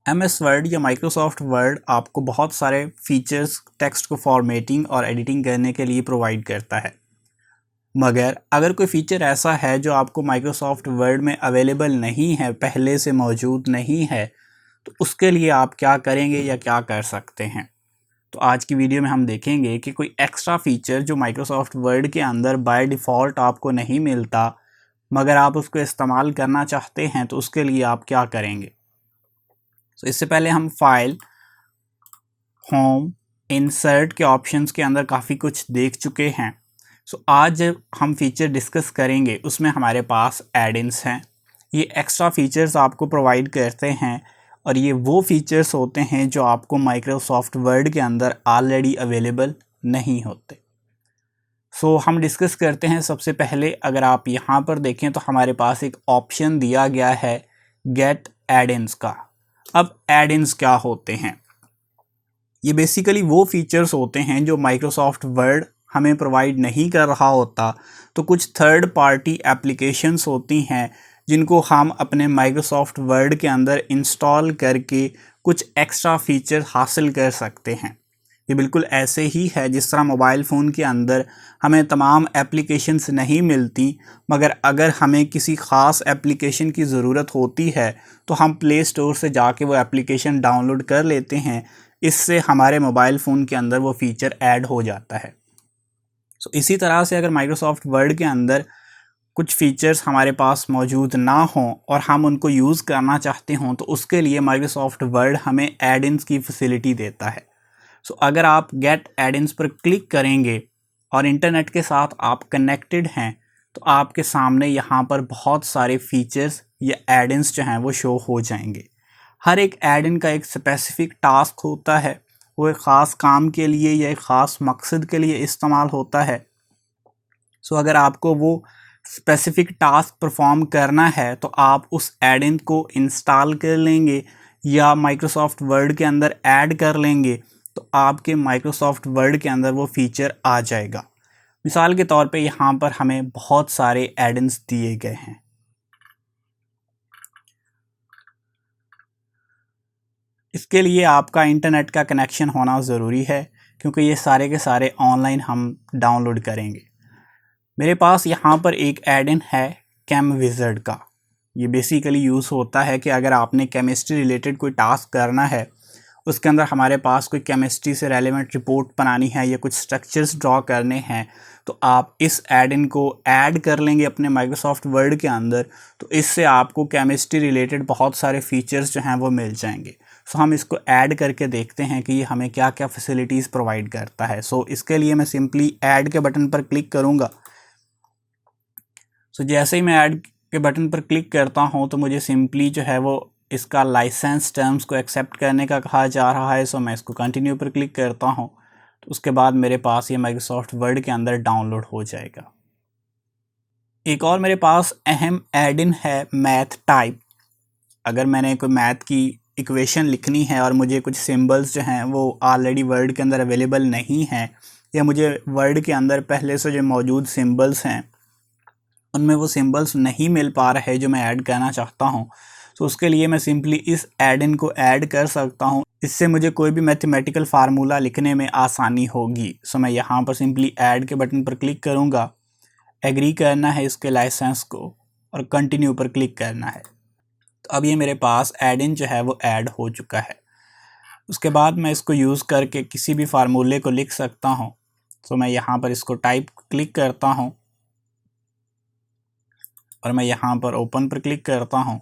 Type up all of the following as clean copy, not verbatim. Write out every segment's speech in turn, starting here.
MS word या Microsoft word आपको बहुत सारे फीचर्स टेक्स्ट को फॉर्मेटिंग और एडिटिंग करने के लिए प्रोवाइड करता है। मगर अगर कोई फ़ीचर ऐसा है जो आपको माइक्रोसॉफ्ट वर्ड में अवेलेबल नहीं है, पहले से मौजूद नहीं है, तो उसके लिए आप क्या करेंगे या क्या कर सकते हैं। तो आज की वीडियो में हम देखेंगे कि कोई एक्स्ट्रा फ़ीचर जो माइक्रोसॉफ्ट वर्ड के अंदर बाय डिफ़ॉल्ट आपको नहीं मिलता, मगर आप उसको इस्तेमाल करना चाहते हैं, तो उसके लिए आप क्या करेंगे। तो इससे पहले हम फाइल, होम, इंसर्ट के ऑप्शंस के अंदर काफ़ी कुछ देख चुके हैं। आज हम फीचर डिस्कस करेंगे, उसमें हमारे पास एड-इन्स हैं। ये एक्स्ट्रा फीचर्स आपको प्रोवाइड करते हैं और ये वो फीचर्स होते हैं जो आपको माइक्रोसॉफ्ट वर्ड के अंदर ऑलरेडी अवेलेबल नहीं होते। हम डिस्कस करते हैं। सबसे पहले अगर आप यहाँ पर देखें तो हमारे पास एक ऑप्शन दिया गया है गेट एड-इन्स का। अब एड-इन्स क्या होते हैं? ये बेसिकली वो फीचर्स होते हैं जो माइक्रोसॉफ्ट वर्ड हमें प्रोवाइड नहीं कर रहा होता। तो कुछ थर्ड पार्टी एप्लीकेशंस होती हैं जिनको हम अपने माइक्रोसॉफ्ट वर्ड के अंदर इंस्टॉल करके कुछ एक्स्ट्रा फीचर हासिल कर सकते हैं। ये बिल्कुल ऐसे ही है जिस तरह मोबाइल फ़ोन के अंदर हमें तमाम एप्लीकेशंस नहीं मिलती, मगर अगर हमें किसी ख़ास एप्लीकेशन की ज़रूरत होती है तो हम प्ले स्टोर से जाके वो एप्लीकेशन डाउनलोड कर लेते हैं। इससे हमारे मोबाइल फ़ोन के अंदर वो फ़ीचर ऐड हो जाता है। इसी तरह से अगर माइक्रोसॉफ्ट वर्ड के अंदर कुछ फीचर्स हमारे पास मौजूद ना हों और हम उनको यूज़ करना चाहते हों, तो उसके लिए माइक्रोसॉफ्ट वर्ड हमें एड-इन्स की फैसिलिटी देता है। अगर आप गेट एड-इन्स पर क्लिक करेंगे और इंटरनेट के साथ आप कनेक्टेड हैं, तो आपके सामने यहाँ पर बहुत सारे फीचर्स या एड-इन्स जो हैं वो शो हो जाएंगे। हर एक एड-इन का एक स्पेसिफिक टास्क होता है, वो एक ख़ास काम के लिए या एक ख़ास मकसद के लिए इस्तेमाल होता है। अगर आपको वो स्पेसिफिक टास्क परफॉर्म करना है तो आप उस एड-इन को इंस्टॉल कर लेंगे या माइक्रोसॉफ्ट वर्ड के अंदर ऐड कर लेंगे, तो आपके माइक्रोसॉफ्ट वर्ड के अंदर वो फीचर आ जाएगा। मिसाल के तौर पे यहाँ पर हमें बहुत सारे एड-इन्स दिए गए हैं। इसके लिए आपका इंटरनेट का कनेक्शन होना ज़रूरी है, क्योंकि ये सारे के सारे ऑनलाइन हम डाउनलोड करेंगे। मेरे पास यहाँ पर एक एड-इन है केम विज़ार्ड का। ये बेसिकली यूज़ होता है कि अगर आपने केमिस्ट्री रिलेटेड कोई टास्क करना है, उसके अंदर हमारे पास कोई केमिस्ट्री से रेलेवेंट रिपोर्ट बनानी है या कुछ स्ट्रक्चर्स ड्रॉ करने हैं, तो आप इस एड-इन को ऐड कर लेंगे अपने माइक्रोसॉफ्ट वर्ड के अंदर। तो इससे आपको केमिस्ट्री रिलेटेड बहुत सारे फीचर्स जो हैं वो मिल जाएंगे। हम इसको ऐड करके देखते हैं कि ये हमें क्या क्या फैसिलिटीज़ प्रोवाइड करता है। इसके लिए मैं सिंपली ऐड के बटन पर क्लिक करूँगा। जैसे ही मैं ऐड के बटन पर क्लिक करता हूँ तो मुझे सिंपली जो है वो इसका लाइसेंस टर्म्स को एक्सेप्ट करने का कहा जा रहा है। मैं इसको कंटिन्यू पर क्लिक करता हूँ, तो उसके बाद मेरे पास ये माइक्रोसॉफ्ट वर्ड के अंदर डाउनलोड हो जाएगा। एक और मेरे पास अहम एड-इन है मैथ टाइप। अगर मैंने कोई मैथ की इक्वेशन लिखनी है और मुझे कुछ सिंबल्स जो हैं वो ऑलरेडी वर्ड के अंदर अवेलेबल नहीं हैं, या मुझे वर्ड के अंदर पहले से जो मौजूद सिंबल्स हैं उनमें वो सिंबल्स नहीं मिल पा रहे जो मैं ऐड करना चाहता हूँ, तो उसके लिए मैं सिंपली इस एड-इन को ऐड कर सकता हूँ। इससे मुझे कोई भी मैथमेटिकल फार्मूला लिखने में आसानी होगी। मैं यहाँ पर सिंपली ऐड के बटन पर क्लिक करूँगा, एग्री करना है इसके लाइसेंस को और कंटिन्यू पर क्लिक करना है। तो अब ये मेरे पास एड-इन जो है वो ऐड हो चुका है। उसके बाद मैं इसको यूज़ करके किसी भी फार्मूले को लिख सकता हूँ। मैं यहाँ पर इसको टाइप क्लिक करता हूँ और मैं यहाँ पर ओपन पर क्लिक करता हूँ,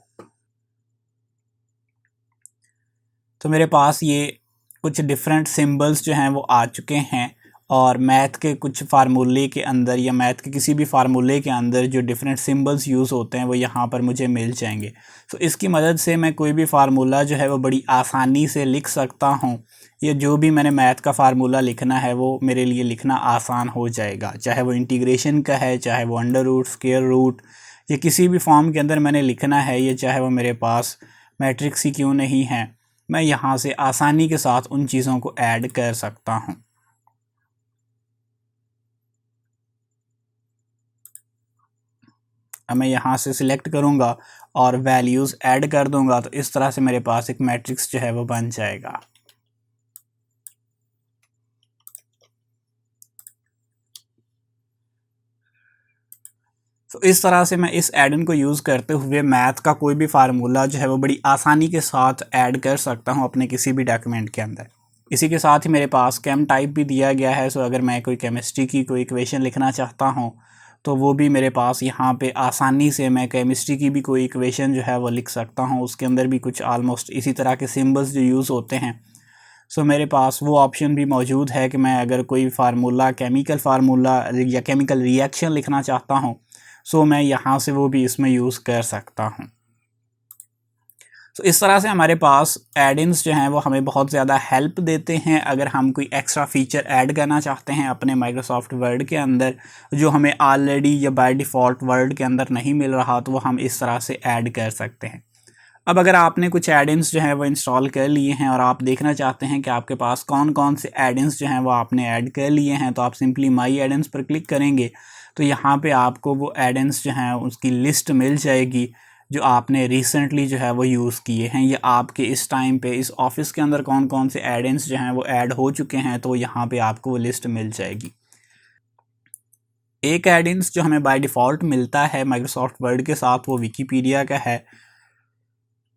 तो मेरे पास ये कुछ डिफरेंट सिंबल्स जो हैं वो आ चुके हैं। और मैथ के कुछ फार्मूले के अंदर या मैथ के किसी भी फार्मूले के अंदर जो डिफरेंट सिंबल्स यूज़ होते हैं वो यहाँ पर मुझे मिल जाएंगे। इसकी मदद से मैं कोई भी फार्मूला जो है वो बड़ी आसानी से लिख सकता हूँ, या जो भी मैंने मैथ का फार्मूला लिखना है वो मेरे लिए लिखना आसान हो जाएगा। चाहे वो इंटीग्रेशन का है, चाहे वो अंडर रूट, स्क्वायर रूट, या किसी भी फॉर्म के अंदर मैंने लिखना है, या चाहे वो मेरे पास मैट्रिक्स ही क्यों नहीं है, मैं यहाँ से आसानी के साथ उन चीज़ों को ऐड कर सकता हूँ। अब मैं यहाँ से सिलेक्ट करूँगा और वैल्यूज़ ऐड कर दूँगा, तो इस तरह से मेरे पास एक मैट्रिक्स जो है वो बन जाएगा। तो इस तरह से मैं इस एड इन को यूज़ करते हुए मैथ का कोई भी फार्मूला जो है वो बड़ी आसानी के साथ ऐड कर सकता हूँ अपने किसी भी डॉक्यूमेंट के अंदर। इसी के साथ ही मेरे पास केम टाइप भी दिया गया है। सो अगर मैं कोई केमिस्ट्री की कोई इक्वेशन लिखना चाहता हूँ तो वो भी मेरे पास यहाँ पे आसानी से मैं केमिस्ट्री की भी कोई इक्वेशन जो है वो लिख सकता हूँ। उसके अंदर भी कुछ ऑलमोस्ट इसी तरह के सिम्बल्स जो यूज़ होते हैं। सो मेरे पास वो ऑप्शन भी मौजूद है कि मैं अगर कोई फार्मूला केमिकल फार्मूला या केमिकल रिएक्शन लिखना चाहता हूँ सो मैं यहाँ से वो भी इसमें यूज़ कर सकता हूँ। तो इस तरह से हमारे पास एड-इन्स जो हैं वो हमें बहुत ज़्यादा हेल्प देते हैं अगर हम कोई एक्स्ट्रा फ़ीचर ऐड करना चाहते हैं अपने माइक्रोसॉफ्ट वर्ड के अंदर, जो हमें ऑलरेडी या बाय डिफ़ॉल्ट वर्ड के अंदर नहीं मिल रहा, तो वो हम इस तरह से ऐड कर सकते हैं। अब अगर आपने कुछ एड-इन्स जो हैं वो इंस्टॉल कर लिए हैं और आप देखना चाहते हैं कि आपके पास कौन कौन से एड-इन्स जो हैं वो आपने ऐड कर लिए हैं, तो आप सिंपली माई एड-इन्स पर क्लिक करेंगे तो यहाँ पे आपको वो एड-इन्स जो हैं उसकी लिस्ट मिल जाएगी जो आपने रिसेंटली जो है वो यूज़ किए हैं, या आपके इस टाइम पे इस ऑफिस के अंदर कौन कौन से एड-इन्स जो हैं वो ऐड हो चुके हैं, तो यहाँ पे आपको वो लिस्ट मिल जाएगी। एक एड-इन्स जो हमें बाय डिफ़ॉल्ट मिलता है माइक्रोसॉफ्ट वर्ड के साथ वो विकीपीडिया का है।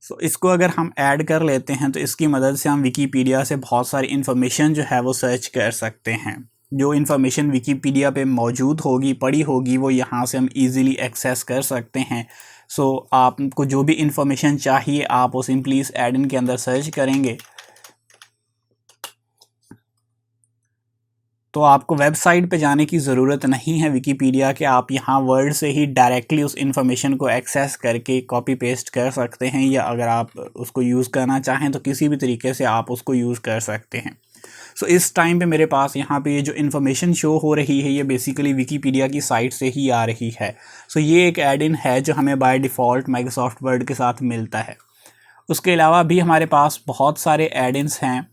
सो इसको अगर हम ऐड कर लेते हैं तो इसकी मदद से हम विकीपीडिया से बहुत सारी इन्फॉर्मेशन जो है वो सर्च कर सकते हैं। जो इन्फॉर्मेशन विकीपीडिया पे मौजूद होगी, पड़ी होगी, वो यहाँ से हम इजीली एक्सेस कर सकते हैं। सो आपको जो भी इन्फॉर्मेशन चाहिए आप वो सिंपली इस एड इन के अंदर सर्च करेंगे तो आपको वेबसाइट पे जाने की ज़रूरत नहीं है विकीपीडिया के। आप यहाँ वर्ड से ही डायरेक्टली उस इन्फॉर्मेशन को एक्सेस करके कॉपी पेस्ट कर सकते हैं, या अगर आप उसको यूज़ करना चाहें तो किसी भी तरीके से आप उसको यूज़ कर सकते हैं। सो इस टाइम पे मेरे पास यहाँ पे ये जो इन्फॉर्मेशन शो हो रही है ये बेसिकली विकीपीडिया की साइट से ही आ रही है। सो ये एक एड इन है जो हमें बाय डिफ़ॉल्ट माइक्रोसॉफ्ट वर्ड के साथ मिलता है। उसके अलावा भी हमारे पास बहुत सारे एड इन्स हैं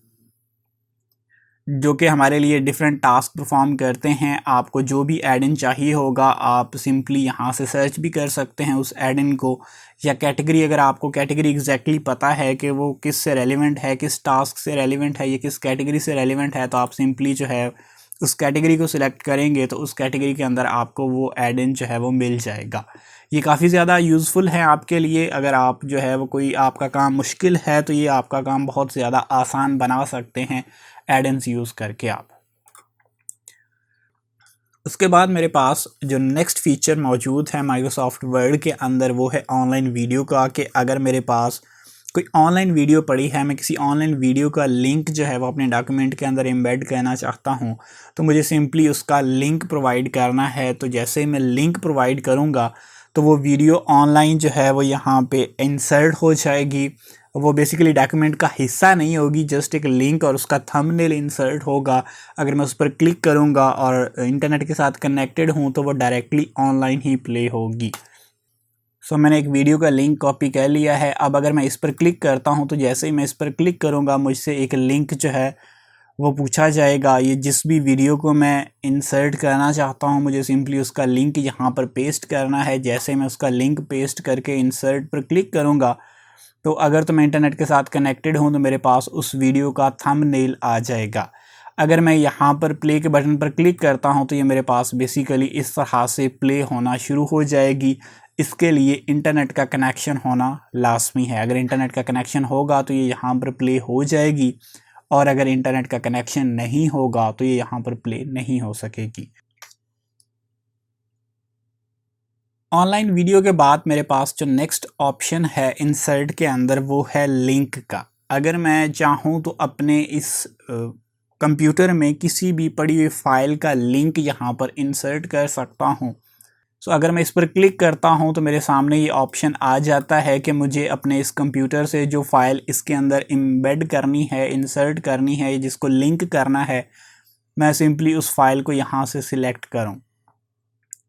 जो कि हमारे लिए डिफरेंट टास्क परफॉर्म करते हैं। आपको जो भी एड इन चाहिए होगा आप सिंपली यहाँ से सर्च भी कर सकते हैं उस एड इन को, या कैटेगरी, अगर आपको कैटेगरी एग्जैक्टली पता है कि वो किस से रेलिवेंट है, किस टास्क से रेलिवेंट है, या किस कैटेगरी से रेलिवेंट है, तो आप सिंपली जो है उस कैटेगरी को सिलेक्ट करेंगे तो उस कैटेगरी के अंदर आपको वो एड इन जो है वो मिल जाएगा। ये काफ़ी ज़्यादा यूज़फुल है आपके लिए। अगर आप जो है वो कोई आपका काम मुश्किल है तो ये आपका काम बहुत ज़्यादा आसान बना सकते हैं एड-इन्स यूज़ करके आप। उसके बाद मेरे पास जो नेक्स्ट फीचर मौजूद है माइक्रोसॉफ्ट वर्ड के अंदर वो है ऑनलाइन वीडियो का, कि अगर मेरे पास कोई ऑनलाइन वीडियो पड़ी है, मैं किसी ऑनलाइन वीडियो का लिंक जो है वो अपने डॉक्यूमेंट के अंदर एम्बेड करना चाहता हूँ, तो मुझे सिंपली उसका लिंक प्रोवाइड करना है। तो जैसे ही मैं लिंक प्रोवाइड करूँगा तो वो वीडियो ऑनलाइन जो है वो यहाँ पे इंसर्ट हो जाएगी। वो बेसिकली डॉक्यूमेंट का हिस्सा नहीं होगी, जस्ट एक लिंक और उसका थंबनेल इंसर्ट होगा। अगर मैं उस पर क्लिक करूँगा और इंटरनेट के साथ कनेक्टेड हूँ तो वो डायरेक्टली ऑनलाइन ही प्ले होगी। सो मैंने एक वीडियो का लिंक कॉपी कर लिया है। अब अगर मैं इस पर क्लिक करता हूँ तो जैसे ही मैं इस पर क्लिक करूँगा मुझसे एक लिंक जो है वो पूछा जाएगा। ये जिस भी वीडियो को मैं इंसर्ट करना चाहता हूँ मुझे सिंपली उसका लिंक यहाँ पर पेस्ट करना है। जैसे मैं उसका लिंक पेस्ट करके इंसर्ट पर क्लिक करूँगा तो अगर तो मैं इंटरनेट के साथ कनेक्टेड हूँ तो मेरे पास उस वीडियो का थंबनेल आ जाएगा। अगर मैं यहाँ पर प्ले के बटन पर क्लिक करता हूँ तो ये मेरे पास बेसिकली इस तरह से प्ले होना शुरू हो जाएगी। इसके लिए इंटरनेट का कनेक्शन होना लाजमी है। अगर इंटरनेट का कनेक्शन होगा तो ये यहाँ पर प्ले हो जाएगी, और अगर इंटरनेट का कनेक्शन नहीं होगा तो ये यहाँ पर प्ले नहीं हो सकेगी। ऑनलाइन वीडियो के बाद मेरे पास जो नेक्स्ट ऑप्शन है इंसर्ट के अंदर वो है लिंक का। अगर मैं चाहूँ तो अपने इस कंप्यूटर में किसी भी पड़ी हुई फाइल का लिंक यहाँ पर इंसर्ट कर सकता हूँ। सो अगर मैं इस पर क्लिक करता हूँ तो मेरे सामने ये ऑप्शन आ जाता है कि मुझे अपने इस कंप्यूटर से जो फाइल इसके अंदर एम्बेड करनी है, इंसर्ट करनी है, जिसको लिंक करना है, मैं सिंपली उस फाइल को यहाँ से सिलेक्ट करूँ।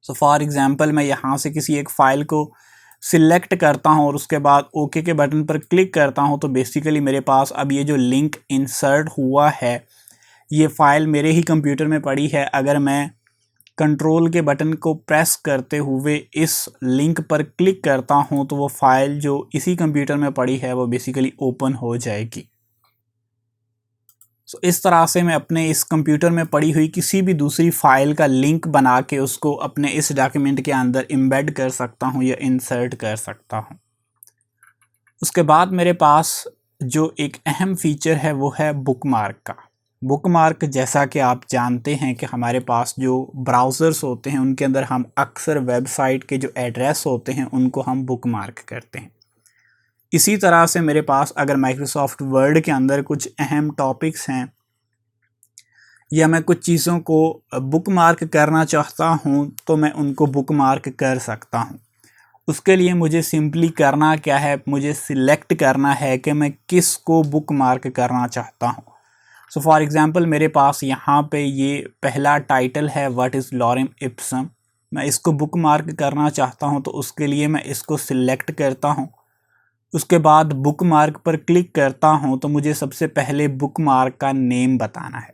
सो फॉर एग्ज़ाम्पल मैं यहाँ से किसी एक फ़ाइल को सिलेक्ट करता हूँ और उसके बाद ओके के बटन पर क्लिक करता हूँ तो बेसिकली मेरे पास अब ये जो लिंक इंसर्ट हुआ है ये फ़ाइल मेरे ही कंप्यूटर में पड़ी है। अगर मैं कंट्रोल के बटन को प्रेस करते हुए इस लिंक पर क्लिक करता हूं तो वो फाइल जो इसी कंप्यूटर में पड़ी है वो बेसिकली ओपन हो जाएगी। तो इस तरह से मैं अपने इस कंप्यूटर में पड़ी हुई किसी भी दूसरी फाइल का लिंक बना के उसको अपने इस डॉक्यूमेंट के अंदर एम्बेड कर सकता हूं या इंसर्ट कर सकता हूं। उसके बाद मेरे पास जो एक अहम फीचर है वो है बुकमार्क का। बुकमार्क जैसा कि आप जानते हैं कि हमारे पास जो ब्राउज़र्स होते हैं उनके अंदर हम अक्सर वेबसाइट के जो एड्रेस होते हैं उनको हम बुकमार्क करते हैं। इसी तरह से मेरे पास अगर माइक्रोसॉफ्ट वर्ड के अंदर कुछ अहम टॉपिक्स हैं या मैं कुछ चीज़ों को बुकमार्क करना चाहता हूं तो मैं उनको बुकमार्क कर सकता हूं। उसके लिए मुझे सिंपली करना क्या है, मुझे सिलेक्ट करना है कि मैं किस को बुकमार्क करना चाहता हूं। सो फॉर एग्ज़ाम्पल मेरे पास यहाँ पे ये पहला टाइटल है व्हाट इज़ लॉरेम इप्सम। मैं इसको बुकमार्क करना चाहता हूँ तो उसके लिए मैं इसको सिलेक्ट करता हूँ। उसके बाद बुकमार्क पर क्लिक करता हूँ तो मुझे सबसे पहले बुकमार्क का नेम बताना है।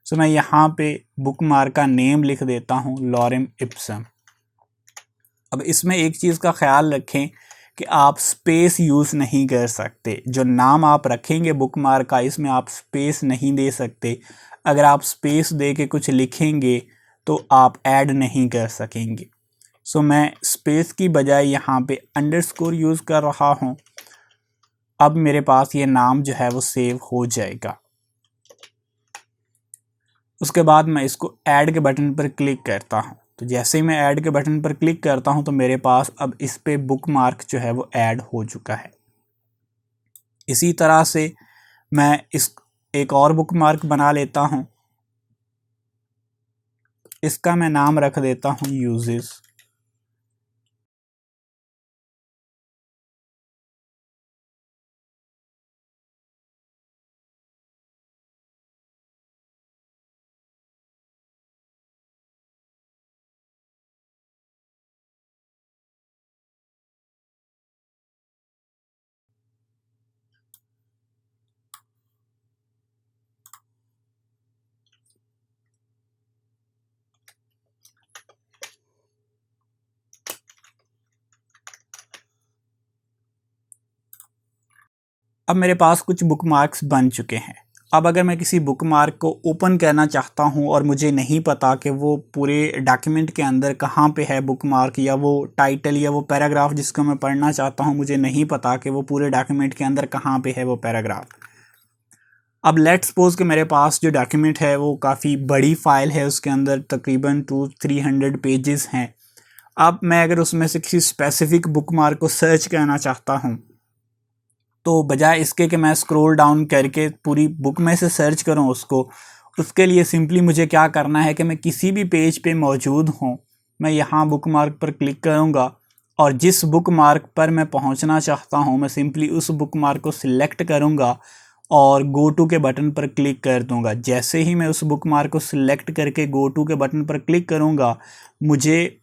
सो मैं यहाँ पे बुकमार्क का नेम लिख देता हूँ लॉरेम इप्सम। अब इसमें एक चीज़ का ख्याल रखें कि आप स्पेस यूज़ नहीं कर सकते। जो नाम आप रखेंगे बुकमार्क का इसमें आप स्पेस नहीं दे सकते। अगर आप स्पेस दे के कुछ लिखेंगे तो आप ऐड नहीं कर सकेंगे। सो मैं स्पेस की बजाय यहाँ पे अंडरस्कोर यूज़ कर रहा हूँ। अब मेरे पास ये नाम जो है वो सेव हो जाएगा। उसके बाद मैं इसको ऐड के बटन पर क्लिक करता हूँ। तो जैसे ही मैं ऐड के बटन पर क्लिक करता हूं तो मेरे पास अब इस पे बुकमार्क जो है वो ऐड हो चुका है। इसी तरह से मैं इस एक और बुकमार्क बना लेता हूं। इसका मैं नाम रख देता हूं यूजेस। अब मेरे पास कुछ बुकमार्क्स बन चुके हैं। अब अगर मैं किसी बुकमार्क को ओपन करना चाहता हूं और मुझे नहीं पता कि वो पूरे डॉक्यूमेंट के अंदर कहाँ पे है बुकमार्क, या वो टाइटल या वो पैराग्राफ जिसको मैं पढ़ना चाहता हूं मुझे नहीं पता कि वो पूरे डॉक्यूमेंट के अंदर कहाँ पे है वो पैराग्राफ। अब लेट्स सपोज कि मेरे पास जो डॉक्यूमेंट है वो काफ़ी बड़ी फाइल है, उसके अंदर तकरीबन 200-300 पेजेस हैं। अब मैं अगर उसमें से किसी स्पेसिफिक बुकमार्क को सर्च करना चाहता हूँ तो बजाय इसके कि मैं स्क्रॉल डाउन करके पूरी बुक में से सर्च करूं उसके लिए सिंपली मुझे क्या करना है कि मैं किसी भी पेज पे मौजूद हूं, मैं यहाँ बुकमार्क पर क्लिक करूँगा और जिस बुकमार्क पर मैं पहुँचना चाहता हूँ मैं सिंपली उस बुकमार्क को सिलेक्ट करूँगा और गो टू के बटन पर क्लिक कर दूँगा। जैसे ही मैं उस बुकमार्क को सिलेक्ट करके गो टू के बटन पर क्लिक करूँगा मुझे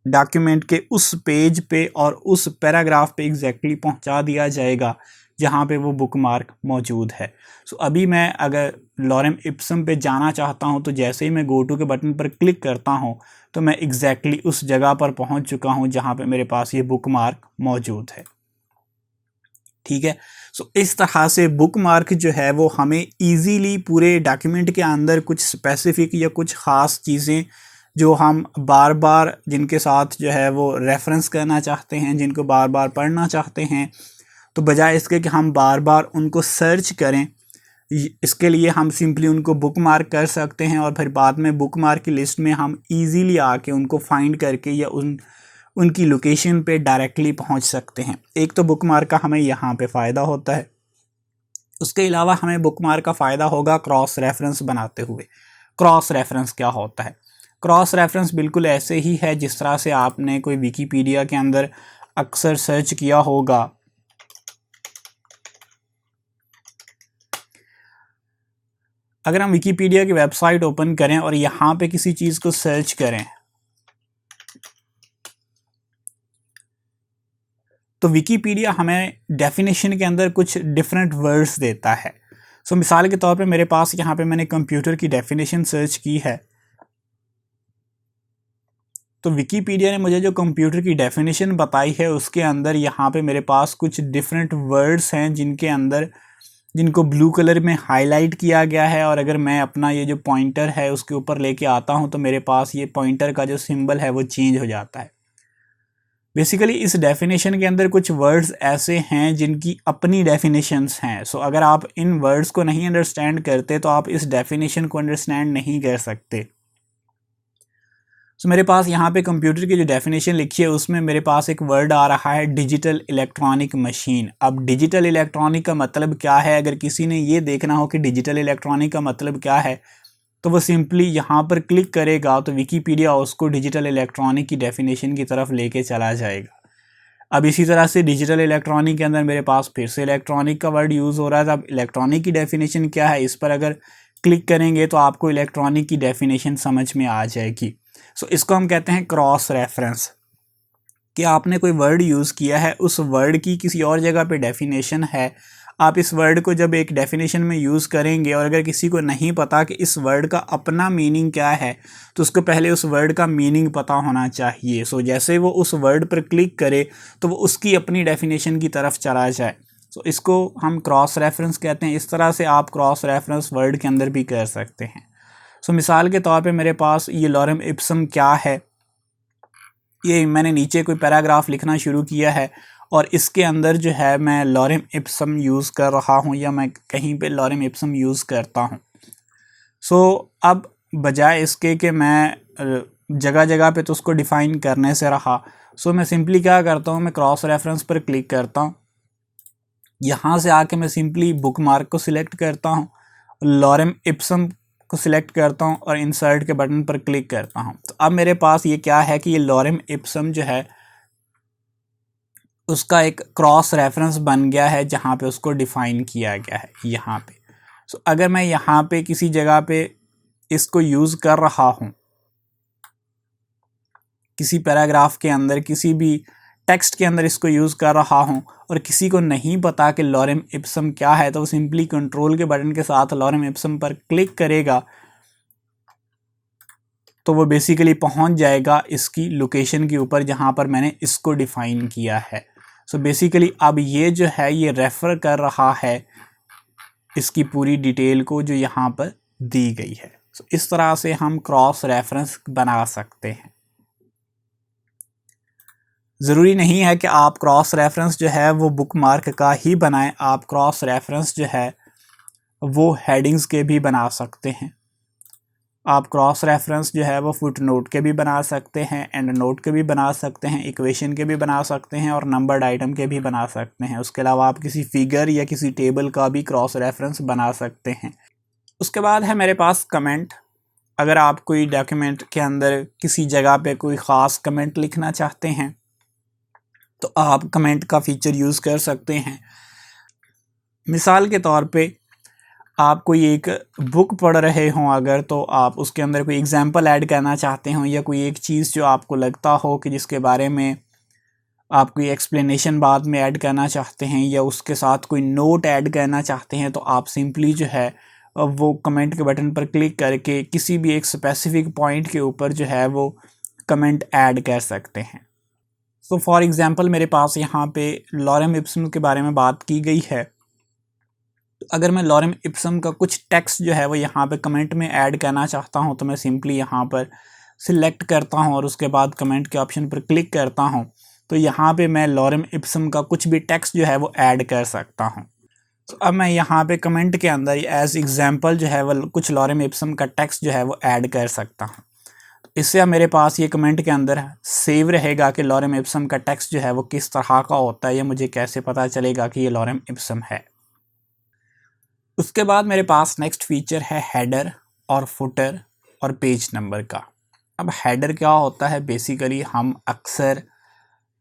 डॉक्यूमेंट के उस पेज पे और उस पैराग्राफ पे एग्जैक्टली पहुंचा दिया जाएगा जहां पे वो बुकमार्क मौजूद है। सो अभी मैं अगर लॉरेम इप्सम पे जाना चाहता हूं तो जैसे ही मैं गो टू के बटन पर क्लिक करता हूं तो मैं एग्जैक्टली उस जगह पर पहुंच चुका हूं जहां पे मेरे पास ये बुकमार्क मौजूद है। ठीक है। सो इस तरह से बुकमार्क जो है वो हमें ईजीली पूरे डॉक्यूमेंट के अंदर कुछ स्पेसिफिक या कुछ ख़ास चीज़ें जो हम बार बार जिनके साथ जो है वो रेफरेंस करना चाहते हैं, जिनको बार बार पढ़ना चाहते हैं, तो बजाय इसके कि हम बार बार उनको सर्च करें इसके लिए हम सिंपली उनको बुकमार्क कर सकते हैं और फिर बाद में बुकमार्क की लिस्ट में हम इजीली आके उनको फाइंड करके या उनकी लोकेशन पे डायरेक्टली पहुंच सकते हैं। एक तो बुकमार्क का हमें यहाँ पे फ़ायदा होता है। उसके अलावा हमें बुकमार्क का फ़ायदा होगा क्रॉस रेफरेंस बनाते हुए। क्रॉस रेफरेंस क्या होता है? क्रॉस रेफरेंस बिल्कुल ऐसे ही है जिस तरह से आपने कोई विकीपीडिया के अंदर अक्सर सर्च किया होगा। अगर हम विकीपीडिया की वेबसाइट ओपन करें और यहाँ पे किसी चीज़ को सर्च करें तो विकीपीडिया हमें डेफिनेशन के अंदर कुछ डिफरेंट वर्ड्स देता है। सो मिसाल के तौर पे मेरे पास यहाँ पे मैंने कंप्यूटर की डेफिनेशन सर्च की है तो विकीपीडिया ने मुझे जो कंप्यूटर की डेफिनेशन बताई है उसके अंदर यहाँ पे मेरे पास कुछ डिफरेंट वर्ड्स हैं जिनको ब्लू कलर में हाईलाइट किया गया है, और अगर मैं अपना ये जो पॉइंटर है उसके ऊपर लेके आता हूँ तो मेरे पास ये पॉइंटर का जो सिंबल है वो चेंज हो जाता है। बेसिकली इस डेफिनेशन के अंदर कुछ वर्ड्स ऐसे हैं जिनकी अपनी डेफिनेशंस हैं। सो अगर आप इन वर्ड्स को नहीं अंडरस्टैंड करते तो आप इस डेफिनेशन को अंडरस्टैंड नहीं कर सकते। मेरे पास यहाँ पे कंप्यूटर की जो डेफिनेशन लिखी है उसमें मेरे पास एक वर्ड आ रहा है डिजिटल इलेक्ट्रॉनिक मशीन। अब डिजिटल इलेक्ट्रॉनिक का मतलब क्या है, अगर किसी ने ये देखना हो कि डिजिटल इलेक्ट्रॉनिक का मतलब क्या है तो वो सिंपली यहाँ पर क्लिक करेगा तो विकीपीडिया उसको डिजिटल इलेक्ट्रॉनिक की डेफिनेशन की तरफ लेके चला जाएगा। अब इसी तरह से डिजिटल इलेक्ट्रॉनिक के अंदर मेरे पास फिर से इलेक्ट्रॉनिक का वर्ड यूज़ हो रहा है। अब इलेक्ट्रॉनिक की डेफिनेशन क्या है, इस पर अगर क्लिक करेंगे तो आपको इलेक्ट्रॉनिक की डेफिनेशन समझ में आ जाएगी। सो इसको हम कहते हैं क्रॉस रेफरेंस, कि आपने कोई वर्ड यूज़ किया है, उस वर्ड की किसी और जगह पे डेफिनेशन है, आप इस वर्ड को जब एक डेफिनेशन में यूज़ करेंगे और अगर किसी को नहीं पता कि इस वर्ड का अपना मीनिंग क्या है तो उसको पहले उस वर्ड का मीनिंग पता होना चाहिए। सो जैसे वो उस वर्ड पर क्लिक करे तो वो उसकी अपनी डेफिनेशन की तरफ चला जाए। सो इसको हम क्रॉस रेफरेंस कहते हैं। इस तरह से आप क्रॉस रेफरेंस वर्ड के अंदर भी कर सकते हैं। सो मिसाल के तौर पे मेरे पास ये लॉरेम इप्सम क्या है, ये मैंने नीचे कोई पैराग्राफ लिखना शुरू किया है और इसके अंदर जो है मैं लॉरेम इप्सम यूज़ कर रहा हूँ या मैं कहीं पे लॉरेम इप्सम यूज़ करता हूँ। सो अब बजाय इसके कि मैं जगह जगह पे तो उसको डिफ़ाइन करने से रहा, सो मैं सिंपली क्या करता हूँ, मैं क्रॉस रेफरेंस पर क्लिक करता हूँ, यहाँ से आके मैं सिंपली बुक मार्क को सिलेक्ट करता हूँ, लॉरेम इप्सम को सिलेक्ट करता हूँ और इंसर्ट के बटन पर क्लिक करता हूँ। तो अब मेरे पास ये क्या है कि ये लॉरेम इप्सम जो है उसका एक क्रॉस रेफरेंस बन गया है जहाँ पे उसको डिफ़ाइन किया गया है यहाँ पे। सो अगर मैं यहाँ पे किसी जगह पे इसको यूज़ कर रहा हूँ, किसी पैराग्राफ के अंदर, किसी भी टेक्स्ट के अंदर इसको यूज़ कर रहा हूँ और किसी को नहीं पता कि लॉरेम इप्सम क्या है, तो वो सिंपली कंट्रोल के बटन के साथ लॉरेम इप्सम पर क्लिक करेगा तो वो बेसिकली पहुँच जाएगा इसकी लोकेशन के ऊपर जहाँ पर मैंने इसको डिफ़ाइन किया है। सो बेसिकली अब ये जो है ये रेफ़र कर रहा है इसकी पूरी डिटेल को जो यहाँ पर दी गई है। सो इस तरह से हम क्रॉस रेफरेंस बना सकते हैं। ज़रूरी नहीं है कि आप क्रॉस रेफरेंस जो है वो बुक मार्क का ही बनाएं, आप क्रॉस रेफरेंस जो है वो हेडिंग्स के भी बना सकते हैं। आप क्रॉस रेफरेंस जो है वो फुट नोट के भी बना सकते हैं, एंड नोट के भी बना सकते हैं, इक्वेशन के भी बना सकते हैं और नंबर्ड आइटम के भी बना सकते हैं। उसके अलावा आप किसी फिगर या किसी टेबल का भी क्रॉस रेफरेंस बना सकते हैं। उसके बाद है मेरे पास कमेंट। अगर आप कोई डॉक्यूमेंट के अंदर किसी जगह पे कोई ख़ास कमेंट लिखना चाहते हैं तो आप कमेंट का फीचर यूज़ कर सकते हैं। मिसाल के तौर पे आप कोई एक बुक पढ़ रहे हों अगर, तो आप उसके अंदर कोई एग्जांपल ऐड करना चाहते हो या कोई एक चीज़ जो आपको लगता हो कि जिसके बारे में आप कोई एक्सप्लेनेशन बाद में ऐड करना चाहते हैं या उसके साथ कोई नोट ऐड करना चाहते हैं, तो आप सिंपली जो है वो कमेंट के बटन पर क्लिक करके किसी भी एक स्पेसिफिक पॉइंट के ऊपर जो है वो कमेंट ऐड कर सकते हैं। तो फॉर एग्ज़ाम्पल मेरे पास यहाँ पे लॉरेम इप्सम के बारे में बात की गई है। अगर मैं लॉरेम इप्सम का कुछ टेक्स्ट जो है वो यहाँ पे कमेंट में ऐड करना चाहता हूँ तो मैं सिंपली यहाँ पर सिलेक्ट करता हूँ और उसके बाद कमेंट के ऑप्शन पर क्लिक करता हूँ, तो यहाँ पे मैं लॉरेम इप्सम का कुछ भी टेक्स्ट जो है वो ऐड कर सकता हूँ। तो अब मैं यहाँ पे कमेंट के अंदर एज एग्जांपल जो है वो कुछ लॉरेम इप्सम का टेक्स्ट जो है वो ऐड कर सकता हूँ। इससे अब मेरे पास ये कमेंट के अंदर सेव रहेगा कि लॉरेम इप्सम का टेक्स्ट जो है वो किस तरह का होता है, या मुझे कैसे पता चलेगा कि ये लॉरेम इप्सम है। उसके बाद मेरे पास नेक्स्ट फीचर है हेडर और फुटर और पेज नंबर का। अब हेडर क्या होता है, बेसिकली हम अक्सर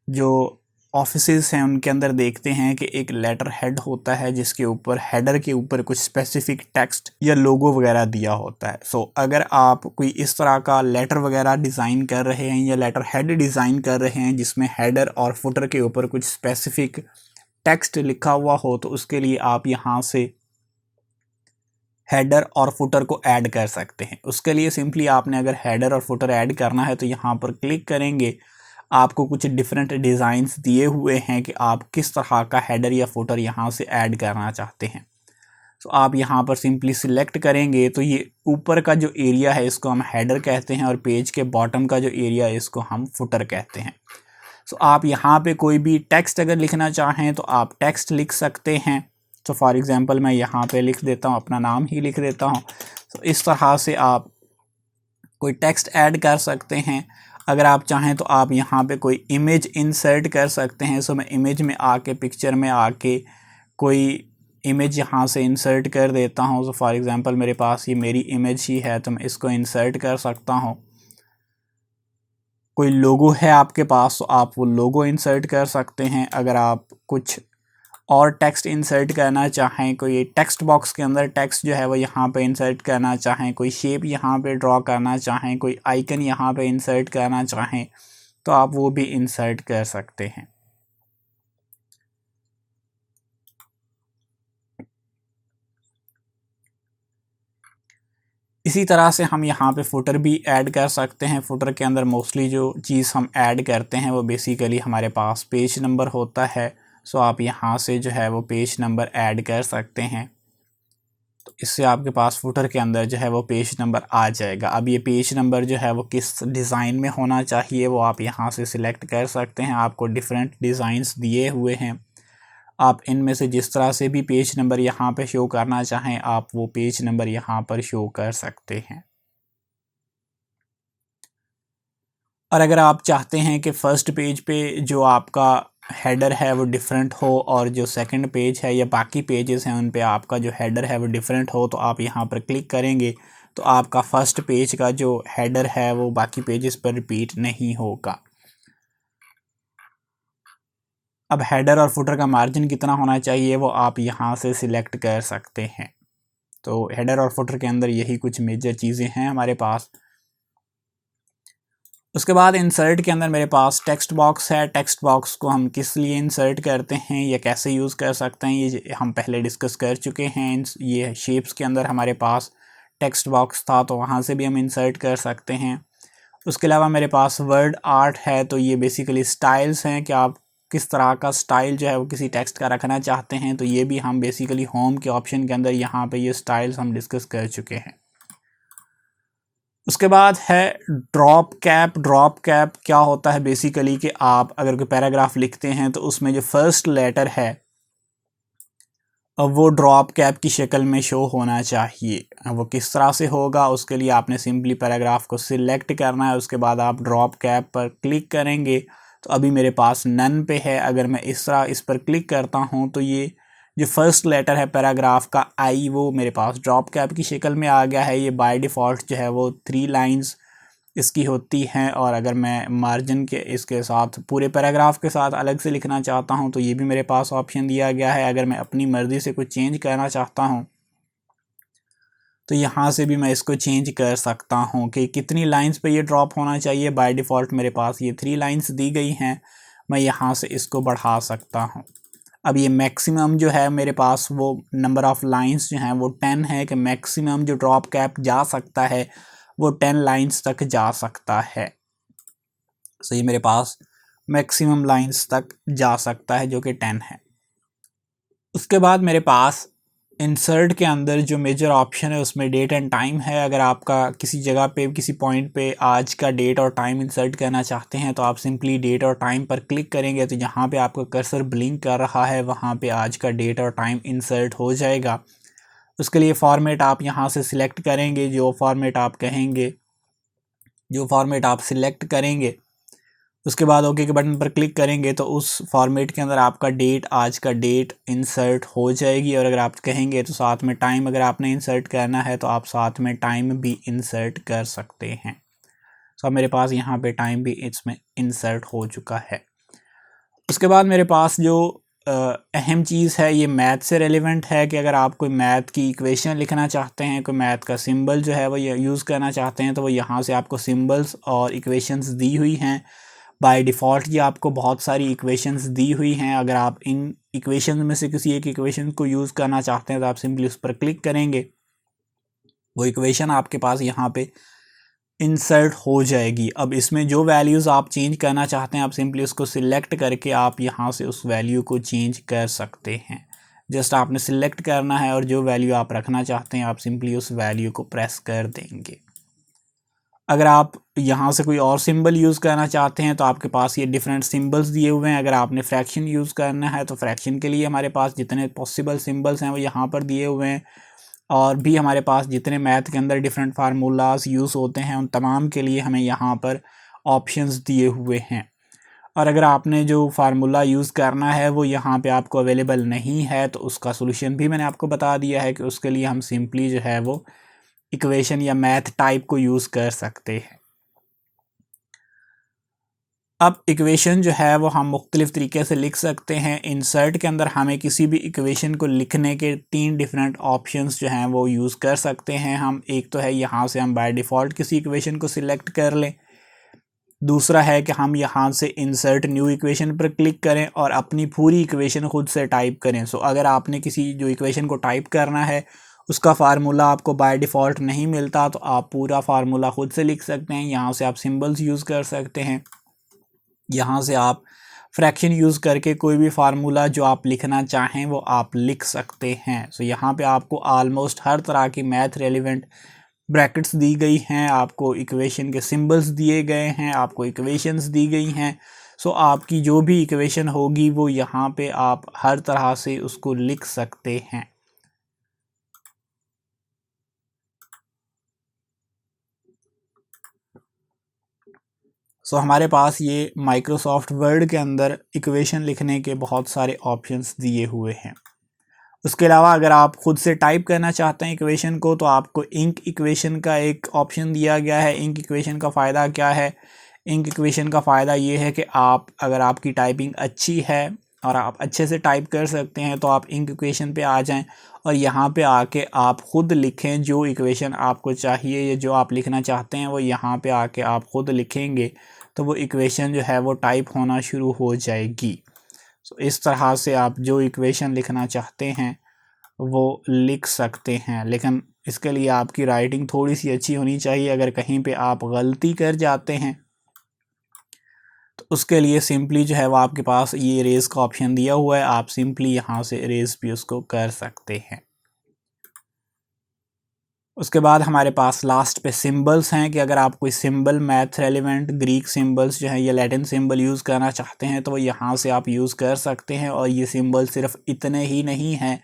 जो ऑफिसेस हैं उनके अंदर देखते हैं कि एक लेटर हेड होता है जिसके ऊपर हेडर के ऊपर कुछ स्पेसिफिक टेक्स्ट या लोगो वगैरह दिया होता है। सो अगर आप कोई इस तरह का लेटर वगैरह डिज़ाइन कर रहे हैं या लेटर हेड डिज़ाइन कर रहे हैं जिसमें हेडर और फुटर के ऊपर कुछ स्पेसिफिक टेक्स्ट लिखा हुआ हो, तो उसके लिए आप यहाँ से हेडर और फुटर को ऐड कर सकते हैं। उसके लिए सिंपली आपने अगर हेडर और फुटर ऐड करना है तो यहाँ पर क्लिक करेंगे, आपको कुछ डिफरेंट डिज़ाइंस दिए हुए हैं कि आप किस तरह का हेडर या फुटर यहाँ से ऐड करना चाहते हैं। तो आप यहाँ पर सिंपली सिलेक्ट करेंगे तो ये ऊपर का जो एरिया है इसको हम हेडर कहते हैं और पेज के बॉटम का जो एरिया है इसको हम फुटर कहते हैं। तो आप यहाँ पे कोई भी टेक्स्ट अगर लिखना चाहें तो आप टेक्स्ट लिख सकते हैं। तो फॉर एग्ज़ाम्पल मैं यहाँ पे लिख देता हूँ, अपना नाम ही लिख देता हूँ। तो इस तरह से आप कोई टेक्स्ट ऐड कर सकते हैं। अगर आप चाहें तो आप यहाँ पे कोई इमेज इंसर्ट कर सकते हैं। सो मैं इमेज में आके, पिक्चर में आके कोई इमेज यहाँ से इंसर्ट कर देता हूँ। तो फॉर एग्ज़ाम्पल मेरे पास ये मेरी इमेज ही है तो मैं इसको इंसर्ट कर सकता हूँ। कोई लोगो है आपके पास तो आप वो लोगो इंसर्ट कर सकते हैं। अगर आप कुछ और टेक्स्ट इंसर्ट करना चाहें, कोई टेक्स्ट बॉक्स के अंदर टेक्स्ट जो है वो यहाँ पे इंसर्ट करना चाहें, कोई शेप यहाँ पे ड्रॉ करना चाहें, कोई आइकन यहाँ पे इंसर्ट करना चाहें तो आप वो भी इंसर्ट कर सकते हैं। इसी तरह से हम यहाँ पे फुटर भी ऐड कर सकते हैं। फुटर के अंदर मोस्टली जो चीज़ हम ऐड करते हैं वो बेसिकली हमारे पास पेज नंबर होता है। सो आप यहाँ से जो है वो पेज नंबर ऐड कर सकते हैं। तो इससे आपके पास फुटर के अंदर जो है वो पेज नंबर आ जाएगा। अब ये पेज नंबर जो है वो किस डिज़ाइन में होना चाहिए वो आप यहाँ से सिलेक्ट कर सकते हैं। आपको डिफरेंट डिज़ाइंस दिए हुए हैं, आप इनमें से जिस तरह से भी पेज नंबर यहाँ पे शो करना चाहें आप वो पेज नंबर यहाँ पर शो कर सकते हैं। और अगर आप चाहते हैं कि फ़र्स्ट पेज पे जो आपका हेडर है वो डिफरेंट हो और जो सेकंड पेज है या बाकी पेजेस हैं उन पे आपका जो हेडर है वो डिफरेंट हो, तो आप यहाँ पर क्लिक करेंगे तो आपका फ़र्स्ट पेज का जो हेडर है वो बाकी पेजेस पर रिपीट नहीं होगा। अब हेडर और फुटर का मार्जिन कितना होना चाहिए वो आप यहाँ से सिलेक्ट कर सकते हैं। तो हेडर और फुटर के अंदर यही कुछ मेजर चीज़ें हैं हमारे पास। उसके बाद इंसर्ट के अंदर मेरे पास टेक्स्ट बॉक्स है। टेक्स्ट बॉक्स को हम किस लिए इंसर्ट करते हैं या कैसे यूज़ कर सकते हैं ये हम पहले डिस्कस कर चुके हैं। ये शेप्स के अंदर हमारे पास टेक्स्ट बॉक्स था तो वहाँ से भी हम इंसर्ट कर सकते हैं। उसके अलावा मेरे पास वर्ड आर्ट है, तो ये बेसिकली स्टाइल्स हैं कि आप किस तरह का स्टाइल जो है वो किसी टेक्स्ट का रखना चाहते हैं। तो ये भी हम बेसिकली होम के ऑप्शन के अंदर यहाँ पे ये स्टाइल्स हम डिस्कस कर चुके हैं। उसके बाद है ड्रॉप कैप। ड्रॉप कैप क्या होता है बेसिकली कि आप अगर कोई पैराग्राफ लिखते हैं तो उसमें जो फर्स्ट लेटर है अब वो ड्रॉप कैप की शक्ल में शो होना चाहिए। वो किस तरह से होगा उसके लिए आपने सिंपली पैराग्राफ को सिलेक्ट करना है। उसके बाद आप ड्रॉप कैप पर क्लिक करेंगे तो अभी मेरे पास नन पे है। अगर मैं इस तरह इस पर क्लिक करता हूँ तो ये जो फर्स्ट लेटर है पैराग्राफ का आई वो मेरे पास ड्रॉप कैप की शक्ल में आ गया है। ये बाय डिफ़ॉल्ट जो है वो 3 लाइंस इसकी होती हैं और अगर मैं मार्जिन के इसके साथ पूरे पैराग्राफ के साथ अलग से लिखना चाहता हूं तो ये भी मेरे पास ऑप्शन दिया गया है। अगर मैं अपनी मर्ज़ी से कुछ चेंज करना चाहता हूं तो यहाँ से भी मैं इसको चेंज कर सकता हूं कि कितनी लाइंस पे ये ड्रॉप होना चाहिए। बाय डिफ़ॉल्ट मेरे पास ये 3 लाइंस दी गई हैं, मैं यहाँ से इसको बढ़ा सकता हूँ। अब ये मैक्सिमम जो है मेरे पास वो नंबर ऑफ़ लाइंस जो हैं वो 10 है कि मैक्सिमम जो ड्रॉप कैप जा सकता है वो 10 लाइंस तक जा सकता है। सो ये मेरे पास मैक्सिमम लाइंस तक जा सकता है जो कि 10 है। उसके बाद मेरे पास इंसर्ट के अंदर जो मेजर ऑप्शन है उसमें डेट एंड टाइम है। अगर आपका किसी जगह पे किसी पॉइंट पे आज का डेट और टाइम इंसर्ट करना चाहते हैं तो आप सिंपली डेट और टाइम पर क्लिक करेंगे तो जहाँ पे आपका कर्सर ब्लिंक कर रहा है वहाँ पे आज का डेट और टाइम इंसर्ट हो जाएगा। उसके लिए फॉर्मेट आप यहाँ से सिलेक्ट करेंगे, जो फॉर्मेट आप कहेंगे, जो फॉर्मेट आप सिलेक्ट करेंगे उसके बाद ओके के बटन पर क्लिक करेंगे तो उस फॉर्मेट के अंदर आपका डेट, आज का डेट इंसर्ट हो जाएगी। और अगर आप कहेंगे तो साथ में टाइम अगर आपने इंसर्ट करना है तो आप साथ में टाइम भी इंसर्ट कर सकते हैं। तो मेरे पास यहाँ पे टाइम भी इसमें इंसर्ट हो चुका है। उसके बाद मेरे पास जो अहम चीज़ है ये मैथ से रेलिवेंट है कि अगर आप कोई मैथ की इक्वेशन लिखना चाहते हैं, कोई मैथ का सिंबल जो है वो यूज़ करना चाहते हैं तो वो यहाँ से आपको सिंबल्स और इक्वेशंस दी हुई हैं। बाय डिफ़ॉल्ट ये आपको बहुत सारी इक्वेशंस दी हुई हैं। अगर आप इन इक्वेशन में से किसी एक इक्वेशन को यूज़ करना चाहते हैं तो आप सिंपली उस पर क्लिक करेंगे वो इक्वेशन आपके पास यहाँ पे इंसर्ट हो जाएगी। अब इसमें जो वैल्यूज़ आप चेंज करना चाहते हैं आप सिंपली उसको सिलेक्ट करके आप यहाँ से उस वैल्यू को चेंज कर सकते हैं। जस्ट आपने सिलेक्ट करना है और जो वैल्यू आप रखना चाहते हैं आप सिंपली उस वैल्यू को प्रेस कर देंगे। अगर आप यहाँ से कोई और सिंबल यूज़ करना चाहते हैं तो आपके पास ये डिफरेंट सिंबल्स दिए हुए हैं। अगर आपने फ्रैक्शन यूज़ करना है तो फ्रैक्शन के लिए हमारे पास जितने पॉसिबल सिंबल्स हैं वो यहाँ पर दिए हुए हैं, और भी हमारे पास जितने मैथ के अंदर डिफरेंट फार्मूलाज यूज़ होते हैं उन तमाम के लिए हमें यहाँ पर ऑप्शंस दिए हुए हैं। और अगर आपने जो फार्मूला यूज़ करना है वो यहाँ पे आपको अवेलेबल नहीं है तो उसका सोल्यूशन भी मैंने आपको बता दिया है कि उसके लिए हम सिंपली जो है वो इक्वेशन या मैथ टाइप को यूज़ कर सकते हैं। अब इक्वेशन जो है वो हम मुख्तलिफ़ तरीके से लिख सकते हैं। इंसर्ट के अंदर हमें किसी भी इक्वेशन को लिखने के 3 डिफरेंट ऑप्शंस जो हैं वो यूज़ कर सकते हैं हम। एक तो है यहाँ से हम बाय डिफ़ॉल्ट किसी इक्वेशन को सिलेक्ट कर लें, दूसरा है कि हम यहाँ से इंसर्ट न्यू इक्वेशन पर क्लिक करें और अपनी पूरी इक्वेशन खुद से टाइप करें। सो अगर आपने किसी जो इक्वेशन को टाइप करना है उसका फार्मूला आपको बाय डिफ़ॉल्ट नहीं मिलता तो आप पूरा फार्मूला खुद से लिख सकते हैं। यहाँ से आप सिंबल्स यूज़ कर सकते हैं, यहाँ से आप फ्रैक्शन यूज़ करके कोई भी फार्मूला जो आप लिखना चाहें वो आप लिख सकते हैं। सो यहाँ पे आपको ऑलमोस्ट हर तरह की मैथ रेलिवेंट ब्रैकेट्स दी गई हैं, आपको इक्वेशन के सिंबल्स दिए गए हैं, आपको इक्वेशंस दी गई हैं। सो आपकी जो भी इक्वेशन होगी वो यहाँ पे आप हर तरह से उसको लिख सकते हैं। सो हमारे पास ये माइक्रोसॉफ्ट वर्ड के अंदर इक्वेशन लिखने के बहुत सारे ऑप्शंस दिए हुए हैं। उसके अलावा अगर आप खुद से टाइप करना चाहते हैं इक्वेशन को तो आपको इंक इक्वेशन का एक ऑप्शन दिया गया है। इंक इक्वेशन का फ़ायदा क्या है? इंक इक्वेशन का फ़ायदा ये है कि आप अगर आपकी टाइपिंग अच्छी है और आप अच्छे से टाइप कर सकते हैं तो आप इंक इक्वेशन पे आ जाएं और यहाँ पे आके आप ख़ुद लिखें जो इक्वेशन आपको चाहिए या जो आप लिखना चाहते हैं वो यहाँ पे आके आप ख़ुद लिखेंगे तो वो इक्वेशन जो है वो टाइप होना शुरू हो जाएगी। सो इस तरह से आप जो इक्वेशन लिखना चाहते हैं वो लिख सकते हैं, लेकिन इसके लिए आपकी राइटिंग थोड़ी सी अच्छी होनी चाहिए। अगर कहीं पे आप गलती कर जाते हैं तो उसके लिए सिंपली जो है वो आपके पास ये इरेज़ का ऑप्शन दिया हुआ है, आप सिंपली यहाँ से इरेज़ भी उसको कर सकते हैं। उसके बाद हमारे पास लास्ट पे सिंबल्स हैं कि अगर आप कोई symbol math relevant Greek symbols जो हैं या लैटिन सिंबल यूज़ करना चाहते हैं तो वो यहाँ से आप यूज़ कर सकते हैं। और ये सिंबल सिर्फ इतने ही नहीं हैं,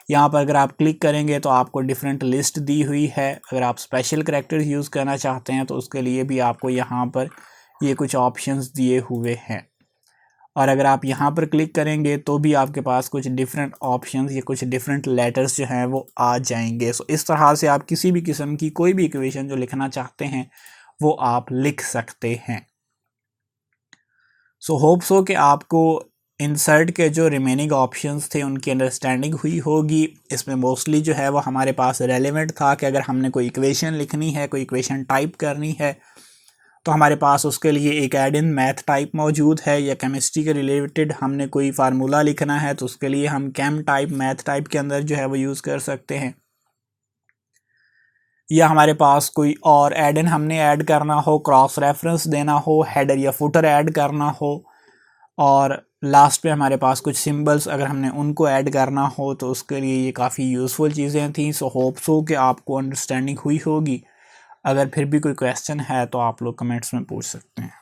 यहाँ पर अगर आप क्लिक करेंगे तो आपको डिफरेंट लिस्ट दी हुई है। अगर आप स्पेशल करैक्टर्स यूज़ करना चाहते हैं तो उसके लिए भी आपको यहाँ पर ये कुछ ऑप्शंस दिए हुए हैं, और अगर आप यहाँ पर क्लिक करेंगे तो भी आपके पास कुछ डिफरेंट ऑप्शंस या कुछ डिफरेंट लेटर्स जो हैं वो आ जाएंगे। सो इस तरह से आप किसी भी किस्म की कोई भी इक्वेशन जो लिखना चाहते हैं वो आप लिख सकते हैं। सो होप सो कि आपको इंसर्ट के जो रिमेनिंग ऑप्शंस थे उनकी अंडरस्टैंडिंग हुई होगी। इसमें मोस्टली जो है वो हमारे पास रेलेवेंट था कि अगर हमने कोई इक्वेशन लिखनी है, कोई इक्वेशन टाइप करनी है तो हमारे पास उसके लिए एक ऐड इन मैथ टाइप मौजूद है, या केमिस्ट्री के रिलेटेड हमने कोई फार्मूला लिखना है तो उसके लिए हम केम टाइप मैथ टाइप के अंदर जो है वो यूज़ कर सकते हैं। या हमारे पास कोई और ऐड इन हमने ऐड करना हो, क्रॉस रेफरेंस देना हो, हेडर या फुटर ऐड करना हो, और लास्ट पे हमारे पास कुछ सिंबल्स अगर हमने उनको ऐड करना हो तो उसके लिए ये काफ़ी यूज़फुल चीज़ें थी। सो होप सो कि आपको अंडरस्टैंडिंग हुई होगी। अगर फिर भी कोई क्वेश्चन है तो आप लोग कमेंट्स में पूछ सकते हैं।